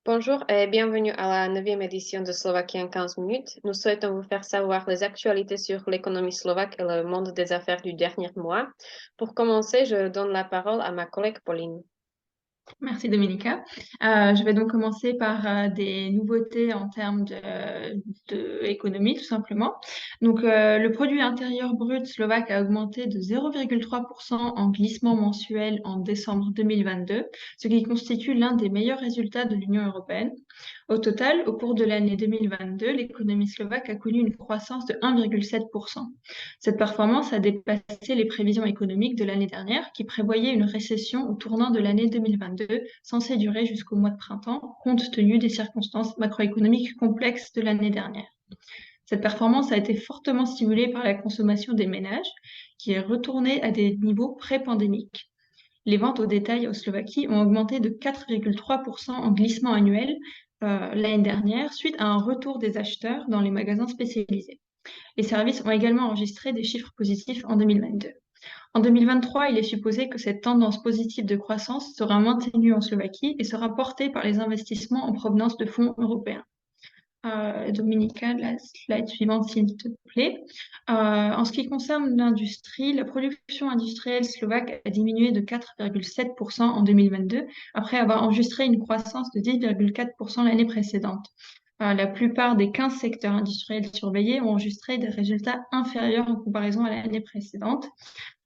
Bonjour et bienvenue à la neuvième édition de Slovaquie en 15 minutes. Nous souhaitons vous faire savoir les actualités sur l'économie slovaque et le monde des affaires du dernier mois. Pour commencer, je donne la parole à ma collègue Pauline. Merci Dominica. Je vais donc commencer par des nouveautés en termes de économie, tout simplement. Donc, le produit intérieur brut slovaque a augmenté de 0,3% en glissement mensuel en décembre 2022, ce qui constitue l'un des meilleurs résultats de l'Union européenne. Au total, au cours de l'année 2022, l'économie slovaque a connu une croissance de 1,7%. Cette performance a dépassé les prévisions économiques de l'année dernière, qui prévoyaient une récession au tournant de l'année 2022, censée durer jusqu'au mois de printemps, compte tenu des circonstances macroéconomiques complexes de l'année dernière. Cette performance a été fortement stimulée par la consommation des ménages, qui est retournée à des niveaux pré-pandémiques. Les ventes au détail en Slovaquie ont augmenté de 4,3% en glissement annuel l'année dernière, suite à un retour des acheteurs dans les magasins spécialisés. Les services ont également enregistré des chiffres positifs en 2022. En 2023, il est supposé que cette tendance positive de croissance sera maintenue en Slovaquie et sera portée par les investissements en provenance de fonds européens. Dominica, la slide suivante, s'il te plaît. En ce qui concerne l'industrie, la production industrielle slovaque a diminué de 4,7% en 2022, après avoir enregistré une croissance de 10,4% l'année précédente. La plupart des 15 secteurs industriels surveillés ont enregistré des résultats inférieurs en comparaison à l'année précédente.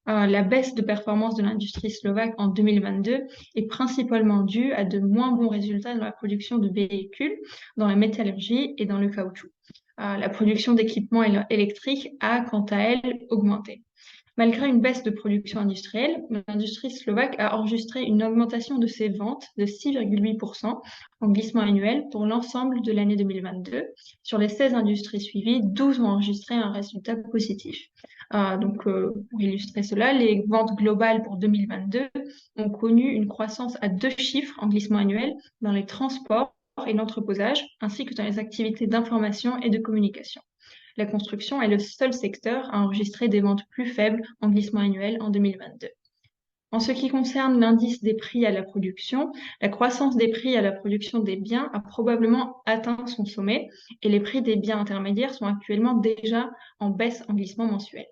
La baisse de performance de l'industrie slovaque en 2022 est principalement due à de moins bons résultats dans la production de véhicules, dans la métallurgie et dans le caoutchouc. La production d'équipements électriques a, quant à elle, augmenté. Malgré une baisse de production industrielle, l'industrie slovaque a enregistré une augmentation de ses ventes de 6,8% en glissement annuel pour l'ensemble de l'année 2022. Sur les 16 industries suivies, 12 ont enregistré un résultat positif. Pour illustrer cela, les ventes globales pour 2022 ont connu une croissance à 2 chiffres en glissement annuel dans les transports et l'entreposage, ainsi que dans les activités d'information et de communication. La construction est le seul secteur à enregistrer des ventes plus faibles en glissement annuel en 2022. En ce qui concerne l'indice des prix à la production, la croissance des prix à la production des biens a probablement atteint son sommet et les prix des biens intermédiaires sont actuellement déjà en baisse en glissement mensuel.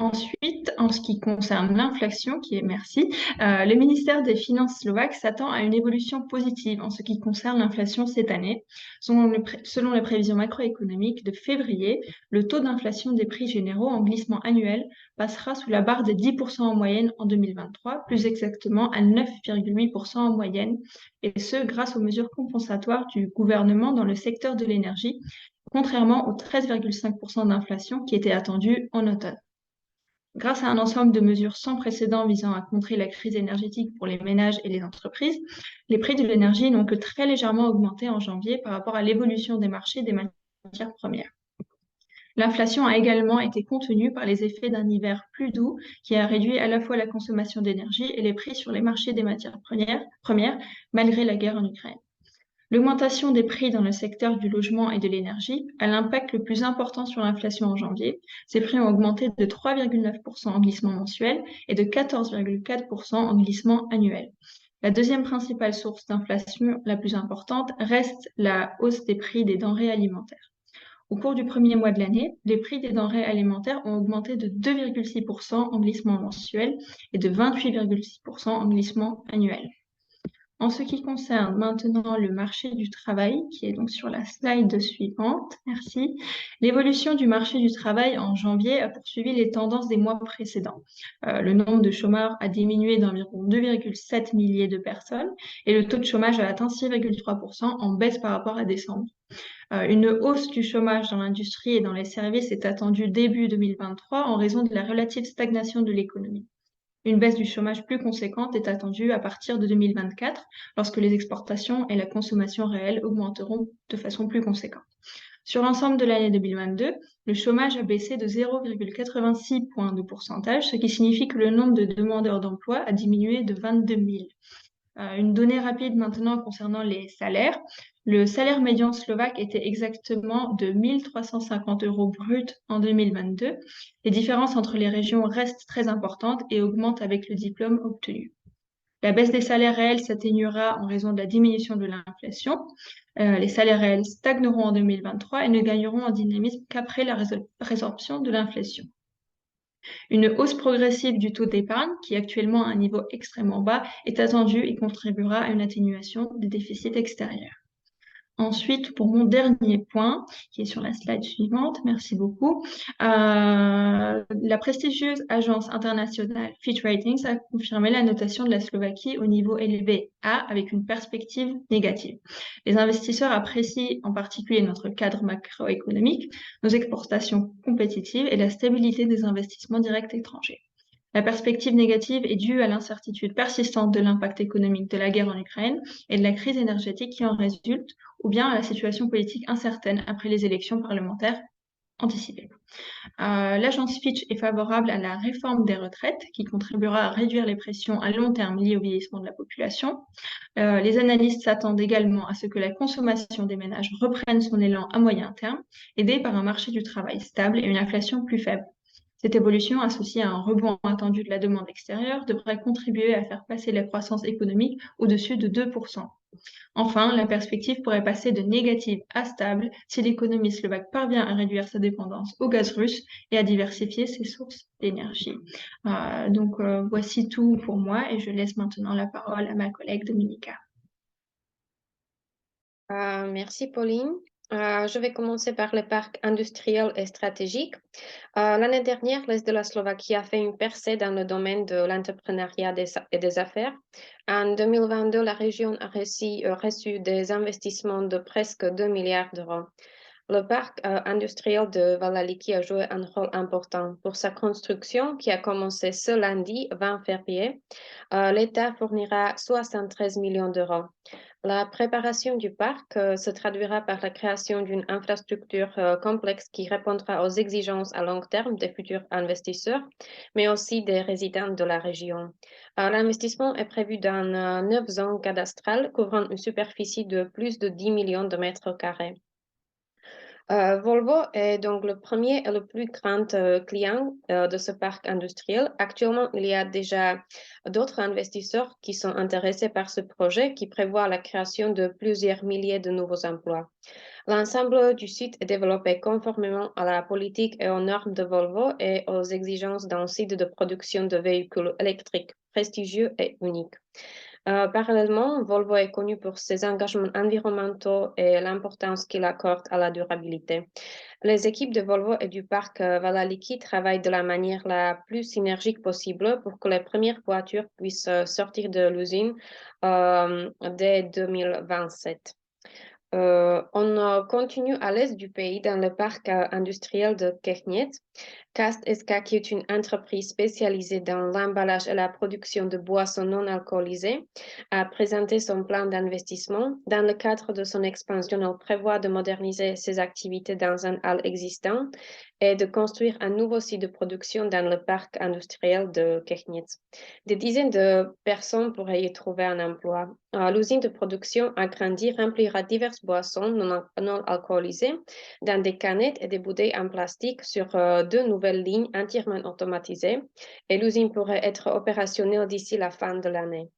Ensuite, en ce qui concerne l'inflation, le ministère des Finances slovaque s'attend à une évolution positive en ce qui concerne l'inflation cette année. Selon les prévisions macroéconomiques de février, le taux d'inflation des prix généraux en glissement annuel passera sous la barre des 10% en moyenne en 2023, plus exactement à 9,8% en moyenne, et ce grâce aux mesures compensatoires du gouvernement dans le secteur de l'énergie, contrairement aux 13,5% d'inflation qui était attendue en automne. Grâce à un ensemble de mesures sans précédent visant à contrer la crise énergétique pour les ménages et les entreprises, les prix de l'énergie n'ont que très légèrement augmenté en janvier par rapport à l'évolution des marchés des matières premières. L'inflation a également été contenue par les effets d'un hiver plus doux qui a réduit à la fois la consommation d'énergie et les prix sur les marchés des matières premières malgré la guerre en Ukraine. L'augmentation des prix dans le secteur du logement et de l'énergie a l'impact le plus important sur l'inflation en janvier. Ces prix ont augmenté de 3,9% en glissement mensuel et de 14,4% en glissement annuel. La deuxième principale source d'inflation la plus importante reste la hausse des prix des denrées alimentaires. Au cours du premier mois de l'année, les prix des denrées alimentaires ont augmenté de 2,6% en glissement mensuel et de 28,6% en glissement annuel. En ce qui concerne maintenant le marché du travail, qui est donc sur la slide suivante, merci. L'évolution du marché du travail en janvier a poursuivi les tendances des mois précédents. Le nombre de chômeurs a diminué d'environ 2,7 milliers de personnes et le taux de chômage a atteint 6,3% en baisse par rapport à décembre. Une hausse du chômage dans l'industrie et dans les services est attendue début 2023 en raison de la relative stagnation de l'économie. Une baisse du chômage plus conséquente est attendue à partir de 2024, lorsque les exportations et la consommation réelle augmenteront de façon plus conséquente. Sur l'ensemble de l'année 2022, le chômage a baissé de 0,86 points de pourcentage, ce qui signifie que le nombre de demandeurs d'emploi a diminué de 22 000. Une donnée rapide maintenant concernant les salaires. Le salaire médian slovaque était exactement de 1 350 € bruts en 2022. Les différences entre les régions restent très importantes et augmentent avec le diplôme obtenu. La baisse des salaires réels s'atténuera en raison de la diminution de l'inflation. Les salaires réels stagneront en 2023 et ne gagneront en dynamisme qu'après la résorption de l'inflation. Une hausse progressive du taux d'épargne, qui est actuellement à un niveau extrêmement bas, est attendue et contribuera à une atténuation des déficits extérieurs. Ensuite, pour mon dernier point, qui est sur la slide suivante, merci beaucoup, la prestigieuse agence internationale Fitch Ratings a confirmé la notation de la Slovaquie au niveau élevé A avec une perspective négative. Les investisseurs apprécient en particulier notre cadre macroéconomique, nos exportations compétitives et la stabilité des investissements directs étrangers. La perspective négative est due à l'incertitude persistante de l'impact économique de la guerre en Ukraine et de la crise énergétique qui en résulte, ou bien à la situation politique incertaine après les élections parlementaires anticipées. L'agence Fitch est favorable à la réforme des retraites qui contribuera à réduire les pressions à long terme liées au vieillissement de la population. Les analystes s'attendent également à ce que la consommation des ménages reprenne son élan à moyen terme, aidée par un marché du travail stable et une inflation plus faible. Cette évolution, associée à un rebond attendu de la demande extérieure, devrait contribuer à faire passer la croissance économique au-dessus de 2%. Enfin, la perspective pourrait passer de négative à stable si l'économie slovaque parvient à réduire sa dépendance au gaz russe et à diversifier ses sources d'énergie. Voici tout pour moi et je laisse maintenant la parole à ma collègue Dominika. Merci Pauline. Je vais commencer par les parcs industriels et stratégiques. L'année dernière, l'Est de la Slovaquie a fait une percée dans le domaine de l'entrepreneuriat et des affaires. En 2022, la région a reçu des investissements de presque 2 milliards d'euros. Le parc industriel de Vallaliki a joué un rôle important pour sa construction qui a commencé ce lundi 20 février. L'État fournira 73 millions d'euros. La préparation du parc se traduira par la création d'une infrastructure complexe qui répondra aux exigences à long terme des futurs investisseurs, mais aussi des résidents de la région. L'investissement est prévu dans 9 zones cadastrales couvrant une superficie de plus de 10 millions de mètres carrés. Volvo est donc le premier et le plus grand client de ce parc industriel. Actuellement, il y a déjà d'autres investisseurs qui sont intéressés par ce projet qui prévoit la création de plusieurs milliers de nouveaux emplois. L'ensemble du site est développé conformément à la politique et aux normes de Volvo et aux exigences d'un site de production de véhicules électriques prestigieux et unique. Parallèlement, Volvo est connu pour ses engagements environnementaux et l'importance qu'il accorde à la durabilité. Les équipes de Volvo et du parc Vallaliki travaillent de la manière la plus synergique possible pour que les premières voitures puissent sortir de l'usine dès 2027. On continue à l'est du pays dans le parc industriel de Kechnec. Cast SK, qui est une entreprise spécialisée dans l'emballage et la production de boissons non alcoolisées, a présenté son plan d'investissement. Dans le cadre de son expansion, elle prévoit de moderniser ses activités dans un hall existant et de construire un nouveau site de production dans le parc industriel de Kechnec. Des dizaines de personnes pourraient y trouver un emploi. L'usine de production agrandie remplira diverses boissons non alcoolisées dans des canettes et des bouteilles en plastique sur 2 nouvelles lignes entièrement automatisées et l'usine pourrait être opérationnelle d'ici la fin de l'année.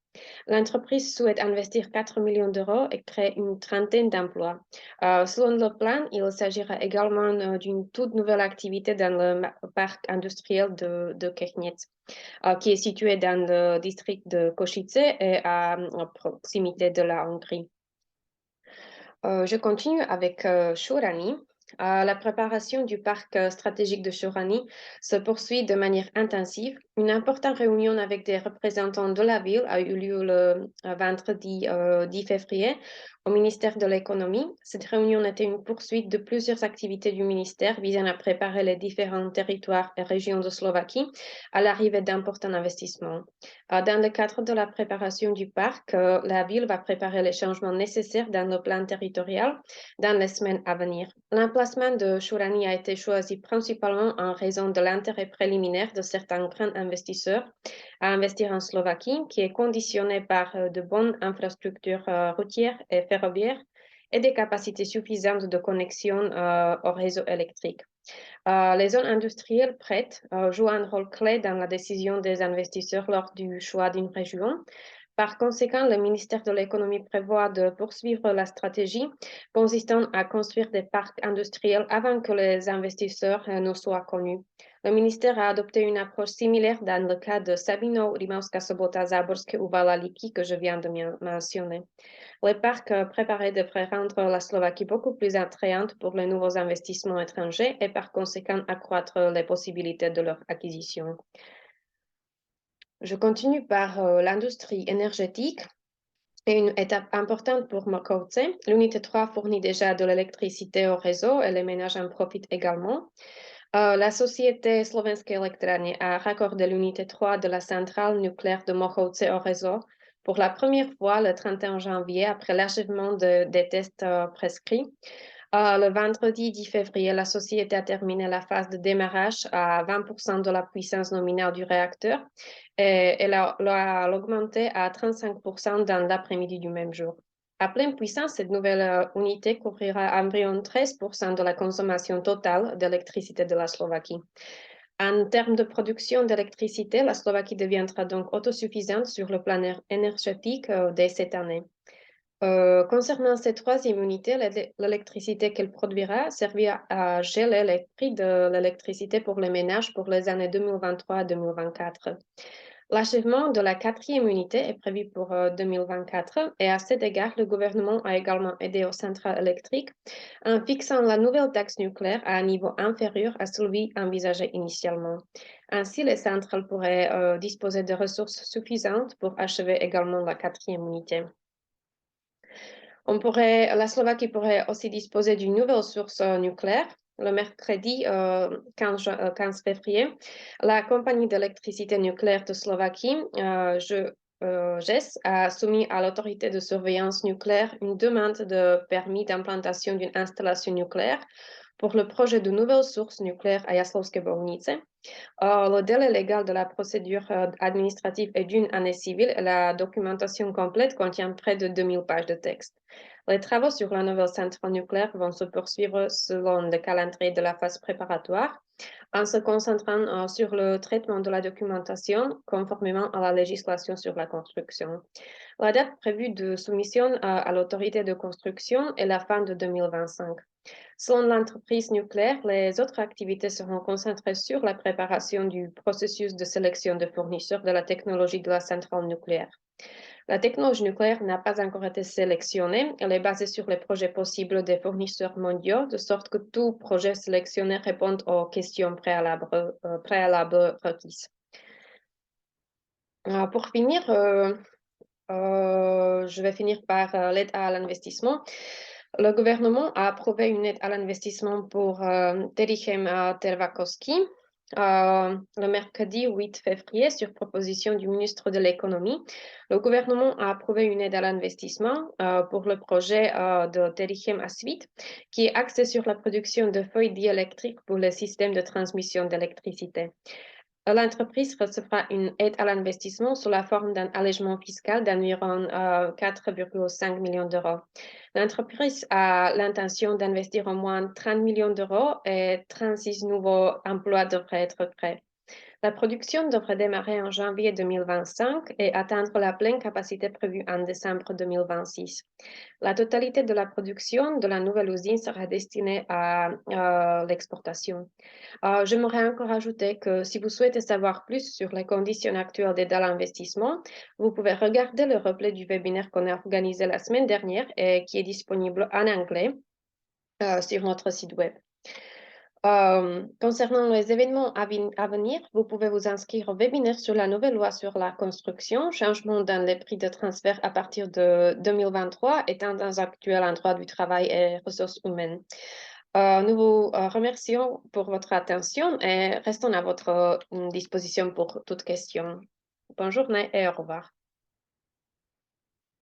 L'entreprise souhaite investir 4 millions d'euros et créer une trentaine d'emplois. Selon le plan, il s'agira également d'une toute nouvelle activité dans le parc industriel de Kechnec, qui est situé dans le district de Košice et à proximité de la Hongrie. Je continue avec Šurany. La préparation du parc stratégique de Šurany se poursuit de manière intensive. Une importante réunion avec des représentants de la ville a eu lieu le vendredi 10 février au ministère de l'économie. Cette réunion était une poursuite de plusieurs activités du ministère visant à préparer les différents territoires et régions de Slovaquie à l'arrivée d'importants investissements. Dans le cadre de la préparation du parc, la ville va préparer les changements nécessaires dans le plan territorial dans les semaines à venir. L'emplacement de Šurany a été choisi principalement en raison de l'intérêt préliminaire de certains grands investisseurs à investir en Slovaquie, qui est conditionné par de bonnes infrastructures routières et ferroviaires et des capacités suffisantes de connexion au réseau électrique. Les zones industrielles prêtes jouent un rôle clé dans la décision des investisseurs lors du choix d'une région. Par conséquent, le ministère de l'Économie prévoit de poursuivre la stratégie consistant à construire des parcs industriels avant que les investisseurs ne soient connus. Le ministère a adopté une approche similaire dans le cas de Sabino, Rimavska Sobota, Zaborske ou Valaliki que je viens de mentionner. Les parcs préparés devraient rendre la Slovaquie beaucoup plus attrayante pour les nouveaux investissements étrangers et par conséquent accroître les possibilités de leur acquisition. Je continue par l'industrie énergétique. Et une étape importante pour Makovce, l'unité 3 fournit déjà de l'électricité au réseau et les ménages en profitent également. La société Slovenské elektrárne a raccordé l'unité 3 de la centrale nucléaire de Mochovce au réseau pour la première fois le 31 janvier après l'achèvement des tests prescrits. Le vendredi 10 février, la société a terminé la phase de démarrage à 20% de la puissance nominale du réacteur et elle l'a augmenté à 35% dans l'après-midi du même jour. À pleine puissance, cette nouvelle unité couvrira environ 13% de la consommation totale d'électricité de la Slovaquie. En termes de production d'électricité, la Slovaquie deviendra donc autosuffisante sur le plan énergétique dès cette année. Concernant cette troisième unité, l'électricité qu'elle produira servira à geler les prix de l'électricité pour les ménages pour les années 2023-2024. L'achèvement de la quatrième unité est prévu pour 2024 et à cet égard, le gouvernement a également aidé aux centrales électriques en fixant la nouvelle taxe nucléaire à un niveau inférieur à celui envisagé initialement. Ainsi, les centrales pourraient disposer de ressources suffisantes pour achever également la quatrième unité. La Slovaquie pourrait aussi disposer d'une nouvelle source nucléaire. Le mercredi 15 février, la compagnie d'électricité nucléaire de Slovaquie, GES, a soumis à l'autorité de surveillance nucléaire une demande de permis d'implantation d'une installation nucléaire pour le projet de nouvelle source nucléaire à Jaslovské Bohunice. Or, le délai légal de la procédure administrative est d'une année civile et la documentation complète contient près de 2000 pages de texte. Les travaux sur la nouvelle centrale nucléaire vont se poursuivre selon le calendrier de la phase préparatoire, en se concentrant sur le traitement de la documentation conformément à la législation sur la construction. La date prévue de soumission à l'autorité de construction est la fin de 2025. Selon l'entreprise nucléaire, les autres activités seront concentrées sur la préparation du processus de sélection de fournisseurs de la technologie de la centrale nucléaire. La technologie nucléaire n'a pas encore été sélectionnée. Elle est basée sur les projets possibles des fournisseurs mondiaux, de sorte que tout projet sélectionné répond aux questions préalables requises. Pour finir, je vais finir par l'aide à l'investissement. Le gouvernement a approuvé une aide à l'investissement pour Terichem Tervakovsky le mercredi 8 février sur proposition du ministre de l'Économie. Le gouvernement a approuvé une aide à l'investissement pour le projet de Terichem Asvit qui est axé sur la production de feuilles diélectriques pour le système de transmission d'électricité. L'entreprise recevra une aide à l'investissement sous la forme d'un allègement fiscal d'environ 4,5 millions d'euros. L'entreprise a l'intention d'investir au moins 30 millions d'euros et 36 nouveaux emplois devraient être créés. La production devrait démarrer en janvier 2025 et atteindre la pleine capacité prévue en décembre 2026. La totalité de la production de la nouvelle usine sera destinée à l'exportation. J'aimerais encore ajouter que si vous souhaitez savoir plus sur les conditions actuelles d'aide à l'investissement, vous pouvez regarder le replay du webinaire qu'on a organisé la semaine dernière et qui est disponible en anglais sur notre site web. Concernant les événements à venir, vous pouvez vous inscrire au webinaire sur la nouvelle loi sur la construction, changement dans les prix de transfert à partir de 2023 et tendances actuelles en droit du travail et ressources humaines. Nous vous remercions pour votre attention et restons à votre disposition pour toute question. Bonne journée et au revoir.